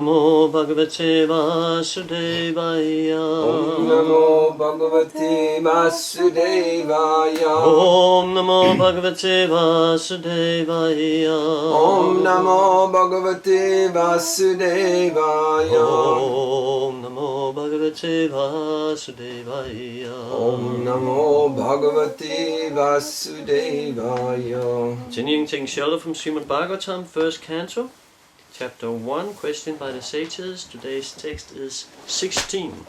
Namo Bhagavate Vasudevaya. Om Namo Bhagavate Vasudevaya. Om Namo Bhagavate Vasudevaya. Om Namo Bhagavate Vasudevaya. Om Namo Bhagavate Vasudevaya. Om Namo Bhagavate Vasudevaya. Continuing taking shelter from Srimad Bhagavatam, first canto, chapter 1, question by the sages. Today's text is 16.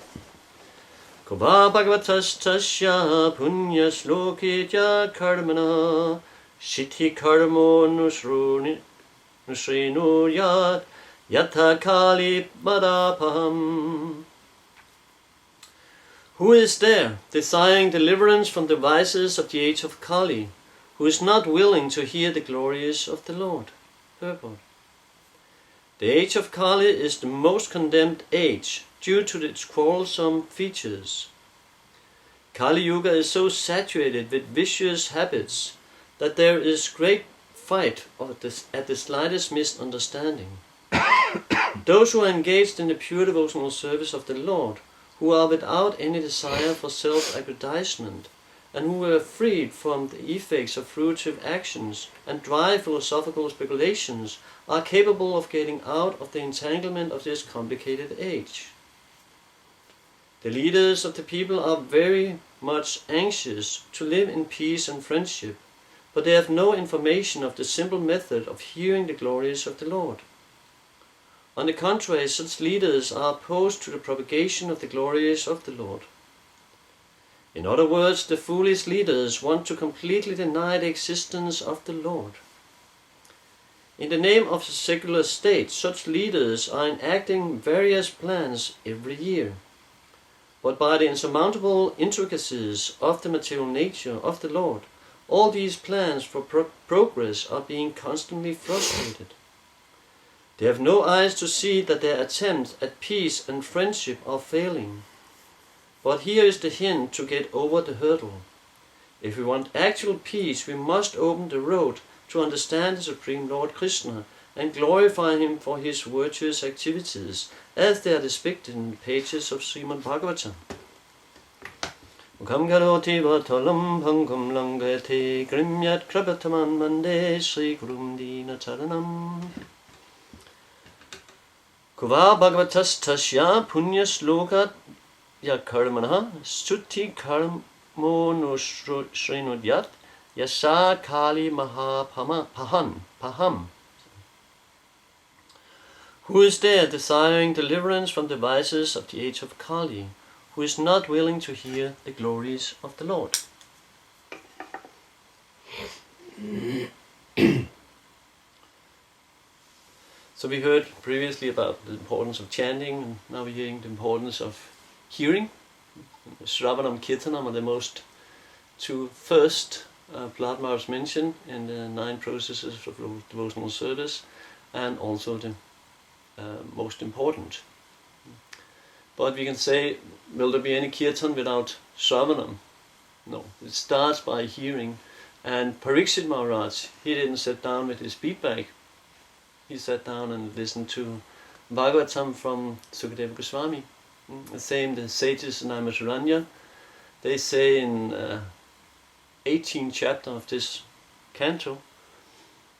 Kova Bhagavatastasya punya slokitya karmana Shiti karmo nusrinu yat yatha kali madapaham. Who is there, desiring deliverance from the vices of the age of Kali, who is not willing to hear the glories of the Lord? Purport. The age of Kali is the most condemned age due to its quarrelsome features. Kali Yuga is so saturated with vicious habits that there is great fight at the slightest misunderstanding. Those who are engaged in the pure devotional service of the Lord, who are without any desire for self-aggrandizement, and who are freed from the effects of fruitive actions and dry philosophical speculations, are capable of getting out of the entanglement of this complicated age. The leaders of the people are very much anxious to live in peace and friendship, but they have no information of the simple method of hearing the glories of the Lord. On the contrary, such leaders are opposed to the propagation of the glories of the Lord. In other words, the foolish leaders want to completely deny the existence of the Lord. In the name of the secular state, such leaders are enacting various plans every year. But by the insurmountable intricacies of the material nature of the Lord, all these plans for progress are being constantly frustrated. They have no eyes to see that their attempts at peace and friendship are failing. But here is the hint to get over the hurdle. If we want actual peace, we must open the road to understand the Supreme Lord Krishna and glorify him for his virtuous activities, as they are depicted in the pages of Srimad Bhagavatam. Mukham karoti vatalam bhangam langayate grimyat krabataman mande Sri Gurum Dina Charanam. Kuva Bhagavatastasya punya slokat ya karmana sutti karmo no srinudyat yasa kali paham. Who is there desiring deliverance from the vices of the age of Kali, who is not willing to hear the glories of the Lord? So we heard previously about the importance of chanting, and now we're hearing the importance of hearing. Shravanam, Kirtanam are the most two first Pladmaras mentioned in the 9 processes of devotional service, and also the most important. But we can say, will there be any Kirtan without Shravanam? No, it starts by hearing. And Parikshit Maharaj, he didn't sit down with his bead bag. He sat down and listened to Bhagavatam from Sukadeva Goswami. The same, the sages in Naimisharanya, they say in 18th chapter of this canto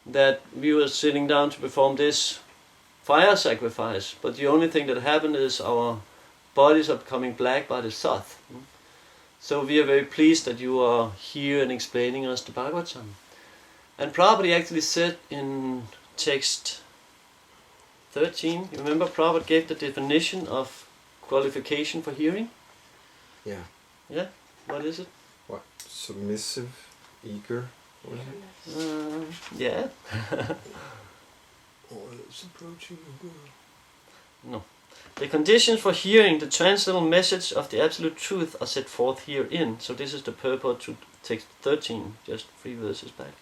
that we were sitting down to perform this fire sacrifice, but the only thing that happened is our bodies are becoming black by the sath. So we are very pleased that you are here and explaining us the Bhagavatam. And Prabhupada actually said in text 13, you remember Prabhupada gave the definition of qualification for hearing? Yeah. Yeah? What is it? What? Submissive, eager? What is it? Yeah. It's approaching the Guru. No. The conditions for hearing the transcendental message of the absolute truth are set forth herein. So this is the purport to text 13, just 3 verses back.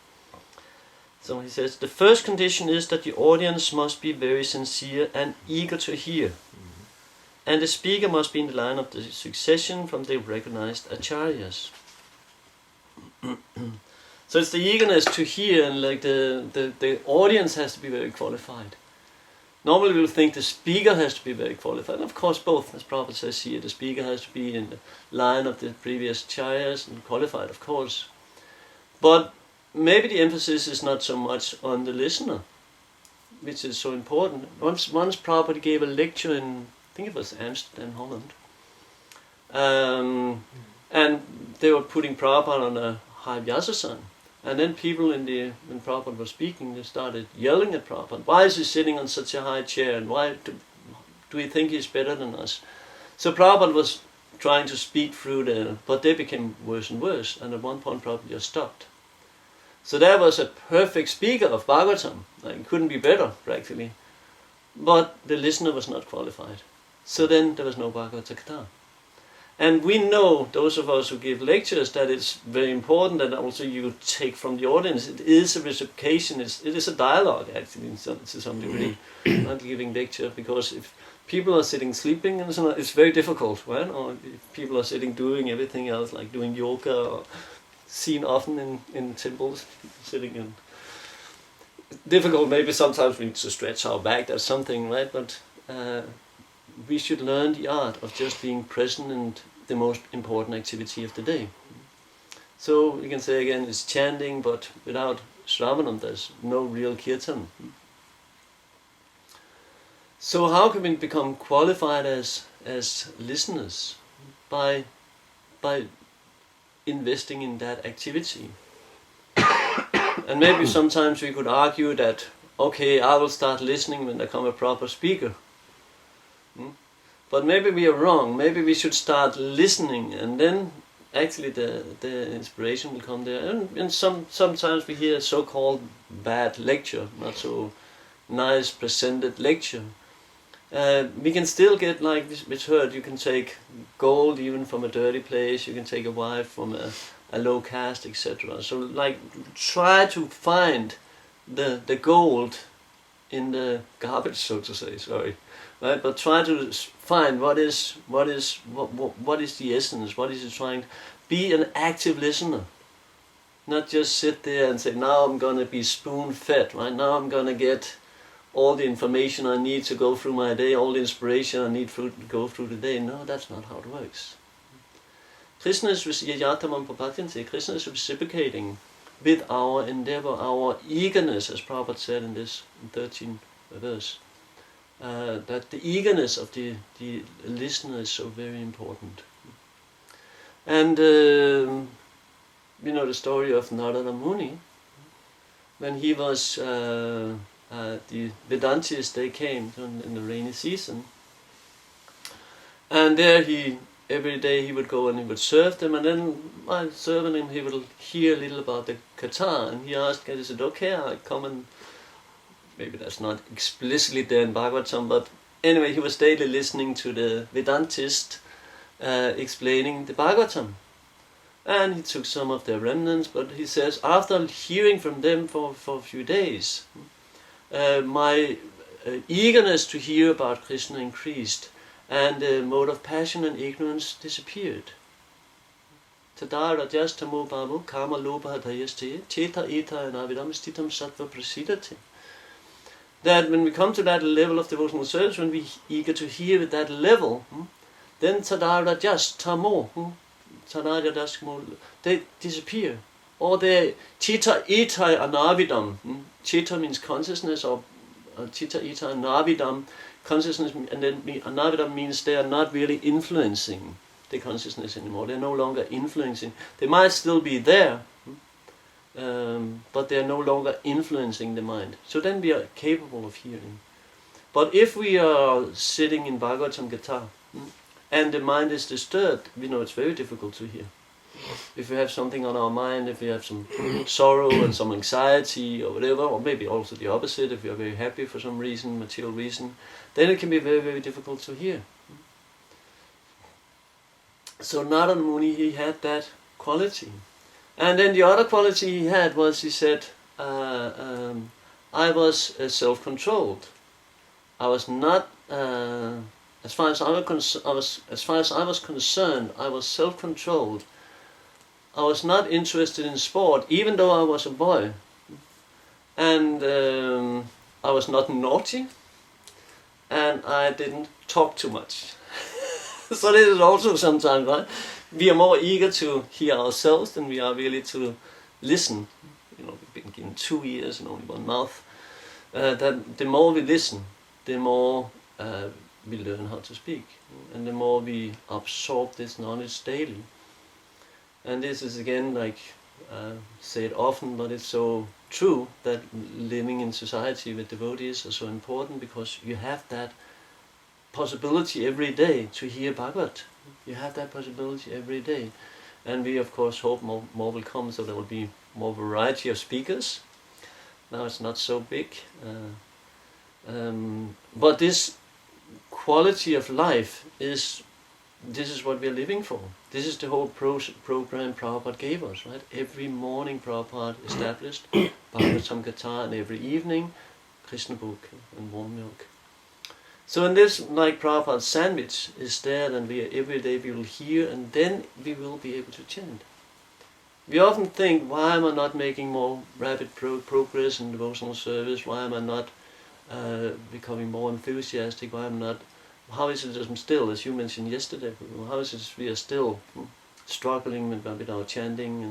So he says, the first condition is that the audience must be very sincere and eager to hear. And the speaker must be in the line of the succession from the recognized acharyas. So it's the eagerness to hear, and like the audience has to be very qualified. Normally we'll think the speaker has to be very qualified. And of course both, as Prabhupada says here, the speaker has to be in the line of the previous acharyas and qualified, of course. But maybe the emphasis is not so much on the listener, which is so important. Once Prabhupada gave a lecture in, I think it was Amsterdam, Holland, and they were putting Prabhupada on a high vyasasana. And then people when Prabhupada was speaking, they started yelling at Prabhupada. Why is he sitting on such a high chair? And why do we think he's better than us? So Prabhupada was trying to speak through but they became worse and worse. And at one point Prabhupada just stopped. So there was a perfect speaker of Bhagavatam. Like, it couldn't be better, practically. But the listener was not qualified. So then there was no Bhagavata Katha. And we know, those of us who give lectures, that it's very important that also you take from the audience. It is a reciprocation, it is a dialogue actually to some degree, not giving lecture, because if people are sitting sleeping, and so on, it's very difficult, right? Or if people are sitting doing everything else, like doing yoga, or seen often in temples, sitting in. Difficult, maybe sometimes we need to stretch our back, that's something, right? But we should learn the art of just being present in the most important activity of the day. So you can say again, it's chanting, but without Shravanam there's no real kirtan. So how can we become qualified as listeners? By investing in that activity. And maybe sometimes we could argue that, okay, I will start listening when there comes a proper speaker. But maybe we are wrong. Maybe we should start listening, and then actually the inspiration will come there. And sometimes we hear a so-called bad lecture, not so nice presented lecture. We can still get, like we heard, you can take gold even from a dirty place, you can take a wife from a low caste, etc. So like try to find the gold in the garbage, so to say, sorry. Right? But try to find what is the essence, what is it trying to be. An active listener. Not just sit there and say, now I'm going to be spoon-fed, right? Now I'm going to get all the information I need to go through my day, all the inspiration I need to go through the day. No, that's not how it works. Krishna is Krishna is reciprocating with our endeavor, our eagerness, as Prabhupada said in this 13th verse. That the eagerness of the listener is so very important. And you know the story of Narada Muni. When he was, the Vedantis, they came in the rainy season. And there every day he would go and he would serve them, and then while serving him he would hear a little about the Katha, and he asked, is it okay, I come and, maybe that's not explicitly there in Bhagavatam, but anyway, he was daily listening to the Vedantist explaining the Bhagavatam. And he took some of their remnants, but he says, after hearing from them for a few days, my eagerness to hear about Krishna increased, and the mode of passion and ignorance disappeared. Tada rajas tamo bhavo kama lopa dhayaste cheta eta anavidam stitam sattva prasidate. That when we come to that level of devotional service, when we eager to hear at that level, then tada rajas tamo, tada rajas tamo, they disappear. Or they cheta eta anavidam. Cheta means consciousness, or cheta eta anavidam, consciousness, and then anavidam means they are not really influencing the consciousness anymore. They are no longer influencing. They might still be there, but they are no longer influencing the mind. So then we are capable of hearing. But if we are sitting in Bhagavatam Gita and the mind is disturbed, we know it's very difficult to hear. If we have something on our mind, if we have some sorrow and some anxiety or whatever, or maybe also the opposite, if we are very happy for some reason, material reason, then it can be very, very difficult to hear. So Narada Muni, he had that quality. And then the other quality he had was, he said, I was self-controlled. I was not, as far as I was concerned, I was self-controlled. I was not interested in sport, even though I was a boy. And I was not naughty. and I didn't talk too much. So this is also sometimes, right? We are more eager to hear ourselves than we are really to listen. We've been given 2 ears and only one mouth. That the more we listen, the more we learn how to speak, and the more we absorb this knowledge daily. And this is again, like say it often, but it's so true that living in society with devotees are so important, because you have that possibility every day to hear Bhagavad. You have that possibility every day. And we of course hope more will come, so there will be more variety of speakers. Now it's not so big. But this quality of life this is what we are living for. This is the whole program Prabhupada gave us, right? Every morning Prabhupada established Bhagavatam Katha, and every evening Krishna book and warm milk. So in this, like Prabhupada's sandwich is there, and every day we will hear, and then we will be able to chant. We often think, why am I not making more rapid progress in devotional service? Why am I not becoming more enthusiastic? Why am I not? How is it that I'm still, as you mentioned yesterday, how is it we are still struggling with our chanting,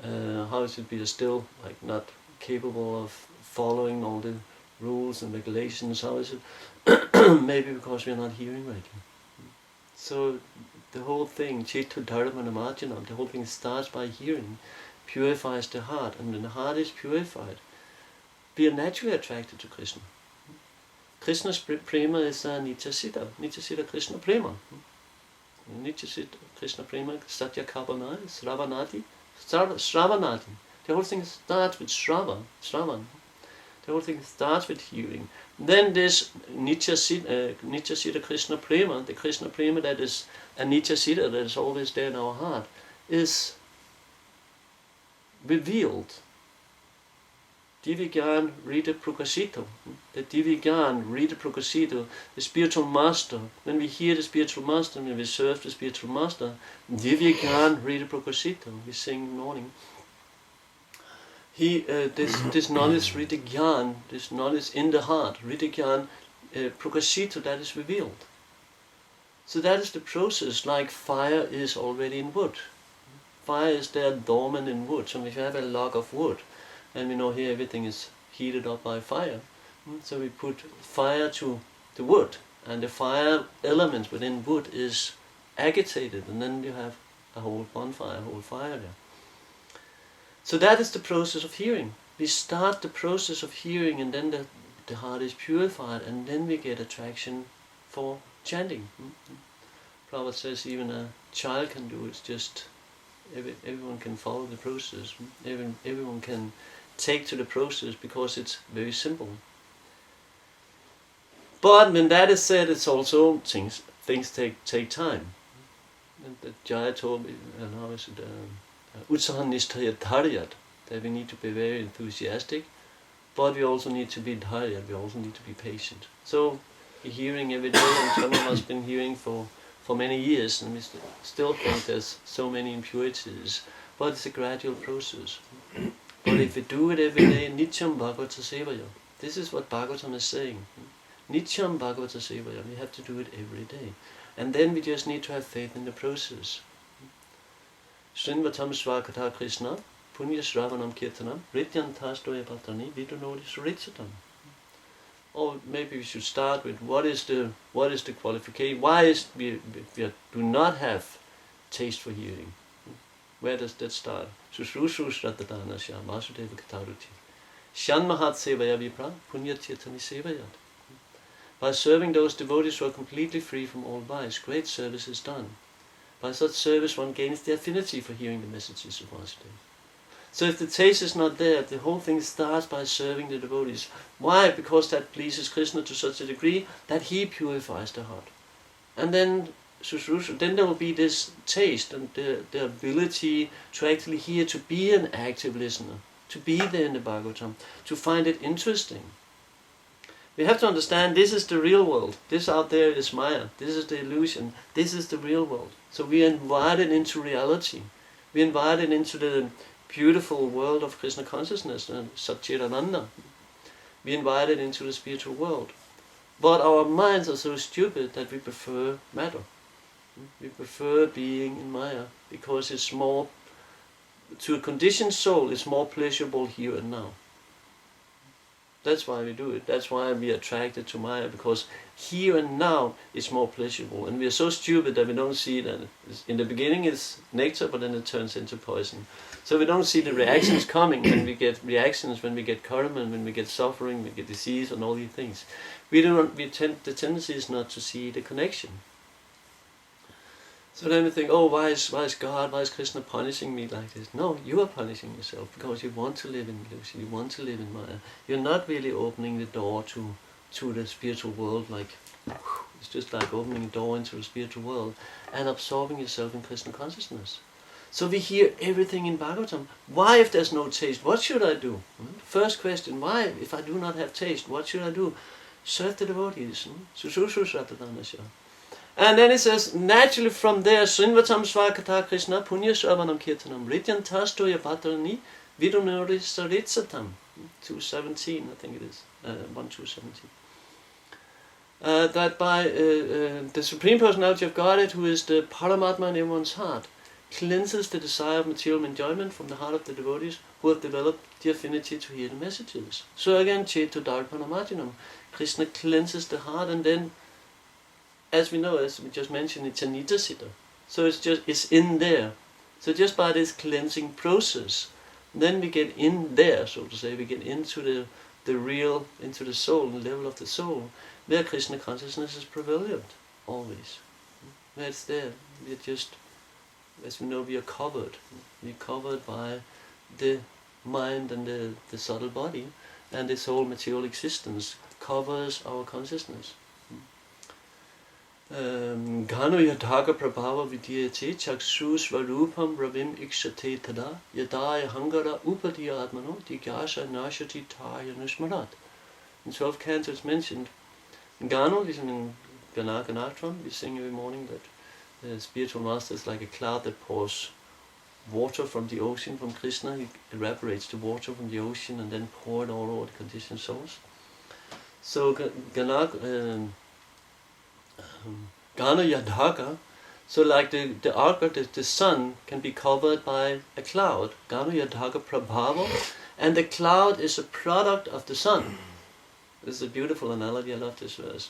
and how is it we are still like not capable of following all the rules and regulations? How is it? Maybe because we are not hearing rightly. So the whole thing, Chitta Dharma Namarjanam, the whole thing starts by hearing, purifies the heart, and when the heart is purified, we are naturally attracted to Krishna. Krishna's prema is Nitya Siddha. Nitya Siddha Krishna prema. Nitya Siddha Krishna prema, Satya Kapana, Sravanati, Sravanati. The whole thing starts with Sravan. The whole thing starts with hearing. Then this Nitya Siddha Krishna prema, the Krishna prema that is a Nitya Siddha, that is always there in our heart, is revealed. Divigyan Rita Prokasito, the Divigyan Rita Prokasito, the spiritual master. When we hear the spiritual master, when we serve the spiritual master, Divigyan Rita Prokasito, we sing in the morning. This knowledge, Rita Gyan, this knowledge in the heart, Rita Gyan Prokasito, that is revealed. So that is the process, like fire is already in wood. Fire is there dormant in wood. So if you have a log of wood, and we know here everything is heated up by fire, so we put fire to the wood, and the fire element within wood is agitated, and then you have a whole bonfire, a whole fire there. So that is the process of hearing. We start the process of hearing, and then the heart is purified, and then we get attraction for chanting. Prabhupada says even a child can do it. It's just everyone can follow the process. Everyone can take to the process, because it's very simple. But when that is said, it's also things take time. And the Jaya told me, and how is it? Utsahanisthayatariyat, that we need to be very enthusiastic, but we also need to be dharyat, we also need to be patient. So we're hearing every day, and some of us have been hearing for many years, and we still think there's so many impurities, but it's a gradual process. But if we do it every day, Nityam Bhagavata Sevaya, this is what Bhagavatam is saying. Nityam Bhagavata Sevaya, we have to do it every day. And then we just need to have faith in the process. Srinvatam Svakata Krishna, Punya Shravanam Kirtanam, Rityantastoya Patani, Vidunodi Surichatam. Or maybe we should start with what is the qualification? Why is we do not have taste for hearing? Where does that start? Sushrushu Shraddhadana Shyam Vasudeva Kataruti. Shanmahat Sevaya Vipra, Punya Tirtani Sevayat. By serving those devotees who are completely free from all vice, great service is done. By such service one gains the affinity for hearing the messages of Vasudeva. So if the taste is not there, the whole thing starts by serving the devotees. Why? Because that pleases Krishna to such a degree that he purifies the heart. And then there will be this taste and the ability to actually hear, to be an active listener, to be there in the Bhagavatam, to find it interesting. We have to understand this is the real world. This out there is Maya. This is the illusion. This is the real world. So we are invited into reality. We are invited into the beautiful world of Krishna consciousness and Satchidananda. We are invited into the spiritual world. But our minds are so stupid that we prefer matter. We prefer being in Maya because it's more, to a conditioned soul, it's more pleasurable here and now. That's why we do it. That's why we are attracted to Maya, because here and now is more pleasurable. And we are so stupid that we don't see that. In the beginning it's nectar, but then it turns into poison. So we don't see the reactions coming when we get reactions, when we get karma, when we get suffering, we get disease and all these things. The tendency is not to see the connection. So then we think, oh, why is God, why is Krishna punishing me like this? No, you are punishing yourself because you want to live in illusion, you want to live in Maya. You're not really opening the door to the spiritual world, like, it's just like opening a door into the spiritual world and absorbing yourself in Krishna consciousness. So we hear everything in Bhagavatam. Why, if there's no taste, what should I do? First question, why, if I do not have taste, what should I do? Serve the devotees. Sushushu Satadanasya. And then it says, naturally from there, Srinvatam Svakata Krishna Punya Sarvanam Kirtanam Rityan Tasto Yapatarani Vidunuri Saritsatam. 217, I think it is. 1:217. That by the Supreme Personality of Godhead, who is the Paramatma in everyone's heart, cleanses the desire of material enjoyment from the heart of the devotees who have developed the affinity to hear the messages. So again, Chetu Darpanamadinam. Krishna cleanses the heart, and then, as we know, as we just mentioned, it's a nidra siddha. So it's in there. So just by this cleansing process, then we get in there, so to say, we get into the real, into the soul, the level of the soul, where Krishna consciousness is prevalent, always. Where it's there. We're just, as we know, we are covered. We're covered by the mind and the subtle body, and this whole material existence covers our consciousness. Gano yadhaga prabhava vidyate chakshu svarupam ravim ikshate tada yadaya hangara upadiya atmano digyasha nashati taya nushmarat. In 12 cantos it's mentioned. Gano is in Ganaganatram. We sing every morning that the spiritual master is like a cloud that pours water from the ocean, from Krishna. He evaporates the water from the ocean and then pour it all over the conditioned souls. So Gana Yadhaka, so like the arca, the sun can be covered by a cloud. Gana Yadhaka Prabhava, and the cloud is a product of the sun. This is a beautiful analogy, I love this verse.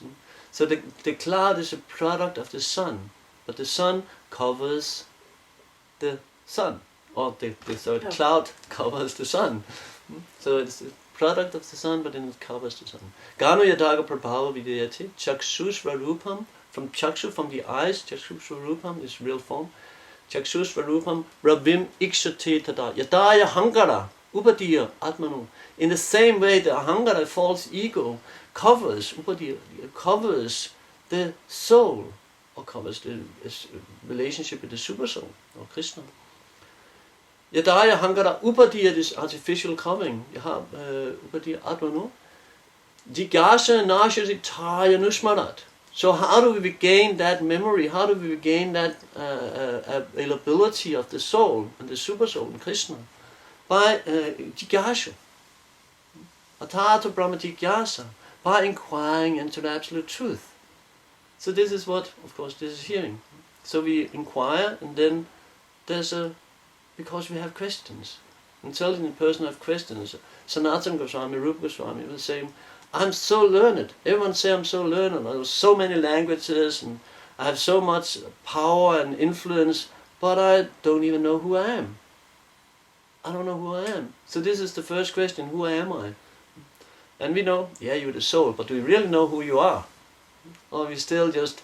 So the cloud is a product of the sun, but the sun covers the sun, or the cloud covers the sun. So it's a product of the sun, but then it covers the sun. Gano Yadaga Prabhava Vidayati, Chakshusvarupam, from Chakshu, from the eyes, Chakshusvarupam is real form. Chakshusvarupam Ravim Ikshate Tada, Yadaya Hangara, Upadiya Atmanu. In the same way, the Ahangara, false ego, covers Upadiya, covers the soul, or covers the relationship with the super soul, or Krishna. Yadaya Hangara Upadiya, this artificial covering, Upadiya Atmanu, Jigyasa Nashasi Taya Nushmarat. So how do we regain that memory? How do we regain that availability of the soul and the super soul in Krishna? By Jigyasa. Atata Brahma Jigyasa. By inquiring into the absolute truth. So this is what, of course, this is hearing. So we inquire, and then there's because we have questions. Intelligent person have questions. Sanatana Goswami, Rupa Goswami was saying, I'm so learned. Everyone say I'm so learned. I know so many languages, and I have so much power and influence, but I don't even know who I am. I don't know who I am. So this is the first question, who am I? And we know, yeah, you're the soul, but do we really know who you are? Or are we still just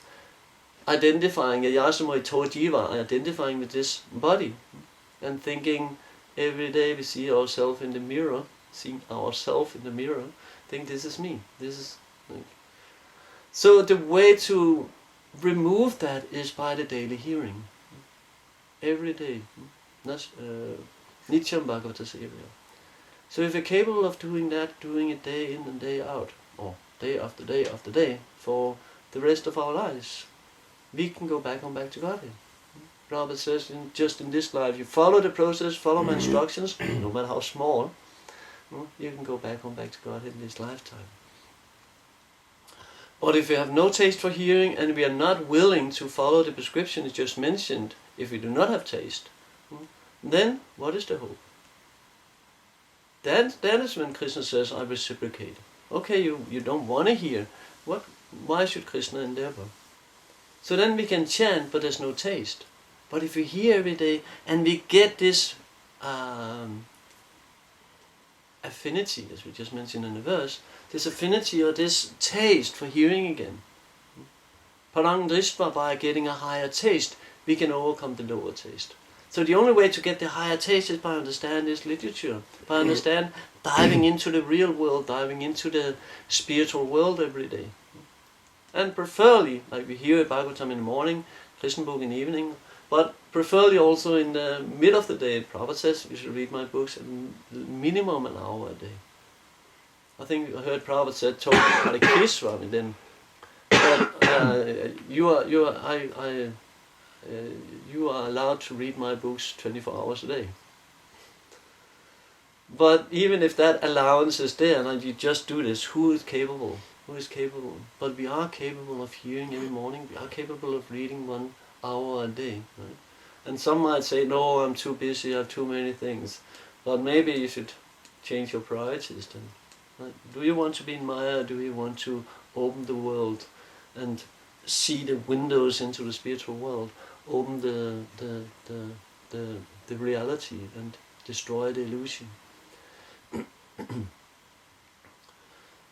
identifying, Yayasamoi Tojiva, identifying with this body, and thinking every day we see ourselves in the mirror, seeing ourselves in the mirror, think this is me, this is me. So the way to remove that is by the daily hearing. Every day. Nityam Bhagavata Sevaya. So if you're capable of doing that, doing it day in and day out, or day after day after day, for the rest of our lives, we can go back to Godhead. Prabhupada says, just in this life, you follow the process, follow my instructions, no matter how small, you can go back to Godhead in this lifetime. But if we have no taste for hearing and we are not willing to follow the prescription just mentioned, if we do not have taste, then what is the hope? That is when Krishna says, I reciprocate. Okay, you don't want to hear. Why should Krishna endeavor? So then we can chant, but there's no taste. But if we hear every day and we get this affinity, as we just mentioned in the verse, this affinity or this taste for hearing again, Parang Drishpa, by getting a higher taste, we can overcome the lower taste. So the only way to get the higher taste is by understanding this literature, by understand diving into the real world, diving into the spiritual world every day. And preferably, like we hear at Bhagavatam in the morning, Krishna book in the evening, but preferably also in the mid of the day. Prabhupada says you should read my books at minimum an hour a day. I think I heard Prabhupada said, told Parikeshwami then, that you are allowed to read my books 24 hours a day. But even if that allowance is there, and you just do this, who is capable? Who is capable? But we are capable of hearing every morning. We are capable of reading 1 hour a day. Right? And some might say, no, I'm too busy, I have too many things. But maybe you should change your priorities then. Right? Do you want to be in Maya? Do you want to open the world and see the windows into the spiritual world? Open the reality and destroy the illusion.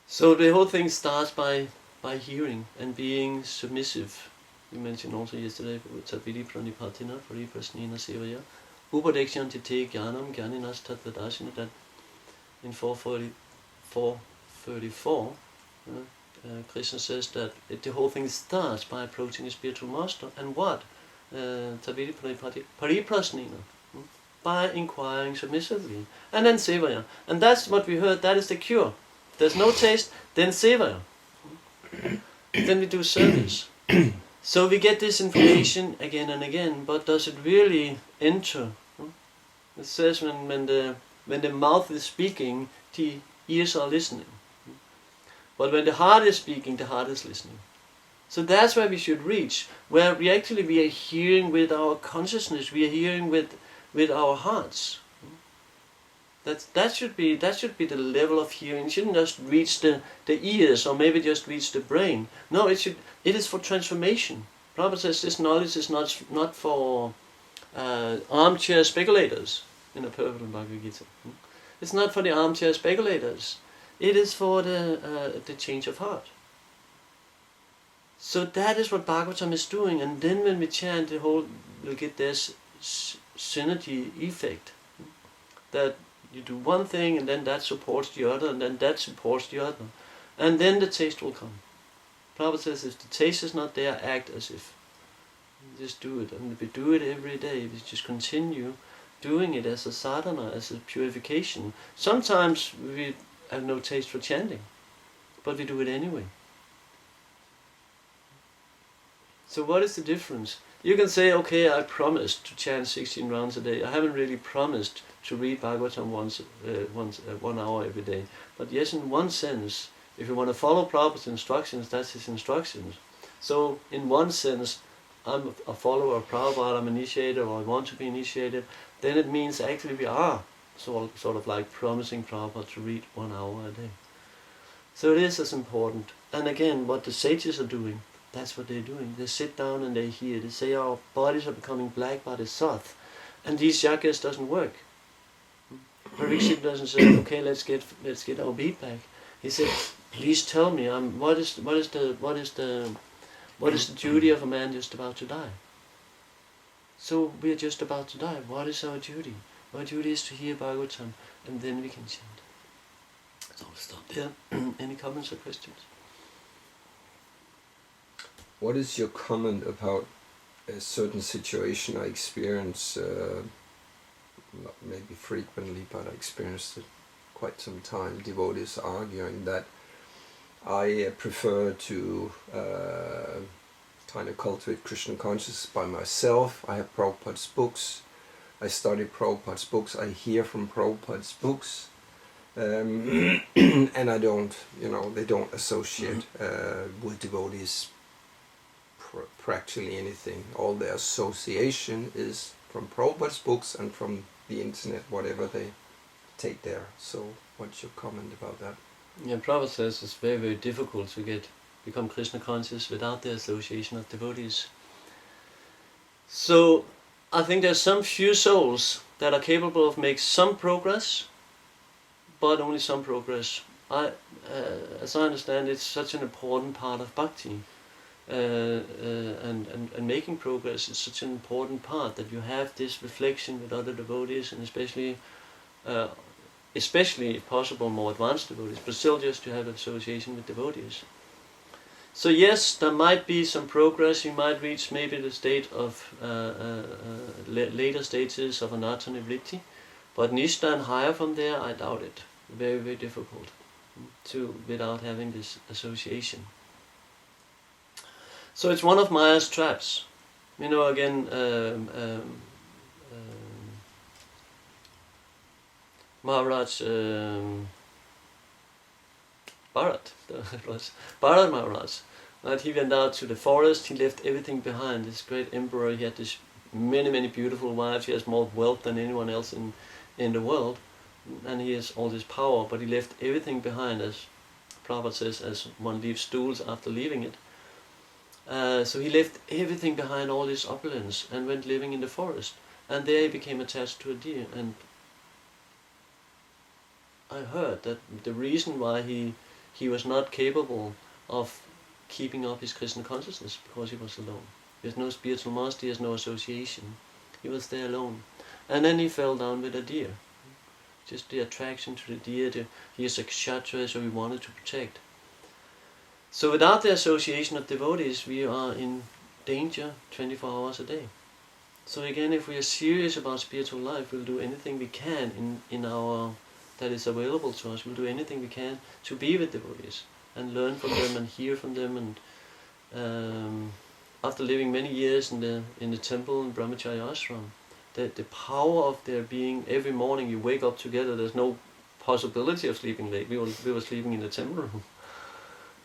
So the whole thing starts by hearing and being submissive. We mentioned also yesterday, Tadvidi Pranipatina Pariprasnina Sevaya Upadekshyanti Te Jnanam Jnaninas Tatvadasina, that in 434 Krishna says that the whole thing starts by approaching a spiritual master. And what? Tadvidi Pariprasnina, by inquiring submissively. And then Sevaya. And that's what we heard, that is the cure. If there's no taste, then Sevaya. Then we do service. So we get this information again and again, but does it really enter? It says when the mouth is speaking, the ears are listening. But when the heart is speaking, the heart is listening. So that's where we should reach, where we are hearing with our consciousness, we are hearing with our hearts. That should be the level of hearing. It shouldn't just reach the ears or maybe just reach the brain. No, it is for transformation. Prabhupada says this knowledge is not for armchair speculators in a perfect Bhagavad Gita. It's not for the armchair speculators. It is for the change of heart. So that is what Bhagavatam is doing, and then when we chant, we'll get this synergy effect. That you do one thing, and then that supports the other, and then that supports the other. And then the taste will come. Prabhupada says, if the taste is not there, act as if. Just do it. And if we do it every day, we just continue doing it as a sadhana, as a purification. Sometimes we have no taste for chanting, but we do it anyway. So what is the difference? You can say, okay, I promised to chant 16 rounds a day. I haven't really promised to read Bhagavatam 1 hour every day. But yes, in one sense, if you want to follow Prabhupada's instructions, that's his instructions. So in one sense, I'm a follower of Prabhupada, I'm initiated, or I want to be initiated, then it means actually we are sort of like promising Prabhupada to read 1 hour a day. So it is as important. And again, what the sages are doing, that's what they're doing. They sit down and they hear. They say our bodies are becoming black by the sath, and these yagas doesn't work. Parikshit doesn't say, okay, let's get our beat back. He said, please tell me, what is the duty of a man just about to die? So we are just about to die. What is our duty? Our duty is to hear Bhagavatam, and then we can chant. So I'll stop there. Any comments or questions? What is your comment about a certain situation I experience, not maybe frequently, but I experienced it quite some time, devotees arguing that I prefer to kind of cultivate Krishna consciousness by myself. I have Prabhupada's books, I study Prabhupada's books, I hear from Prabhupada's books, And I don't, they don't associate with devotees practically anything. All their association is from Prabhupada's books and from the internet, whatever they take there. So what's your comment about that? Yeah, Prabhupada says it's very, very difficult to become Krishna conscious without the association of devotees. So I think there's some few souls that are capable of making some progress, but only some progress. As I understand, it's such an important part of bhakti, and making progress is such an important part that you have this reflection with other devotees, and especially if possible more advanced devotees, but still just to have association with devotees. So yes, there might be some progress. You might reach maybe the state of later stages of anartha nivritti, but nishta and higher from there, I doubt it. Very, very difficult without having this association. So it's one of Maya's traps. Again, Maharaj Bharat Maharaj. Right? He went out to the forest, he left everything behind. This great emperor, he had this many, many beautiful wives, he has more wealth than anyone else in the world, and he has all this power, but he left everything behind, as Prabhupada says, as one leaves stools after leaving it. So he left everything behind, all his opulence, and went living in the forest. And there he became attached to a deer. And I heard that the reason why he was not capable of keeping up his Krishna consciousness, because he was alone. He has no spiritual master, he has no association. He was there alone. And then he fell down with a deer. Just the attraction to the deer. He is a kshatriya, so he wanted to protect. So without the association of devotees, we are in danger 24 hours a day. So again, if we are serious about spiritual life, we'll do anything we can in our that is available to us. We'll do anything we can to be with devotees and learn from them and hear from them. And after living many years in the temple in Brahmacharya ashram, the power of their being, every morning you wake up together. There's no possibility of sleeping late. We were sleeping in the temple room.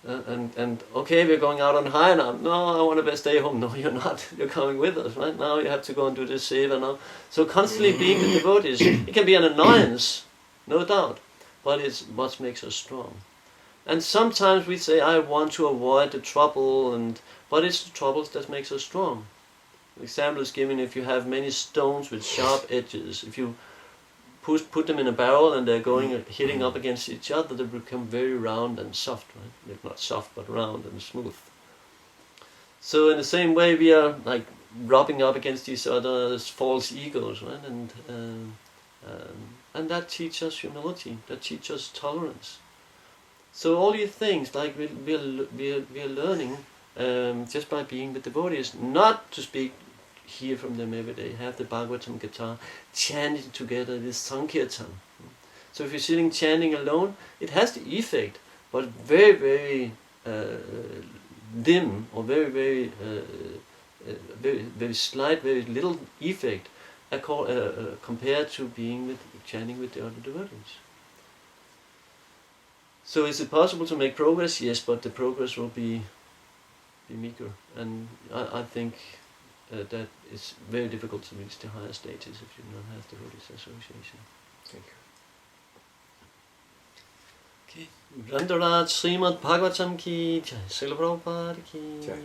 And okay, we're going out on high now. No, I want to stay home. No, you're not. You're coming with us, right? Now you have to go and do this seva now. So constantly being with devotees, it can be an annoyance, no doubt, but it's what makes us strong. And sometimes we say, I want to avoid the trouble, but it's the troubles that makes us strong. An example is given: if you have many stones with sharp edges, if you put them in a barrel and they're hitting up against each other, they become very round and soft, right? Not soft, but round and smooth. So in the same way, we are like rubbing up against each other as false egos, right? And that teaches us humility, that teaches us tolerance. So all these things, like we are learning just by being with devotees, not to hear from them every day, have the Bhagavatam guitar, chanting together, this Sankirtan. So if you're sitting chanting alone, it has the effect, but very, very dim, or very, very, very, very slight, very little effect compared to chanting with the other devotees. So is it possible to make progress? Yes, but the progress will be meager, and I think that it's very difficult to reach the higher stages if you don't have devotees association. Thank you. Okay. Randaraj Srimad Bhagavatam ki jai. Srila Prabhupada ki jai.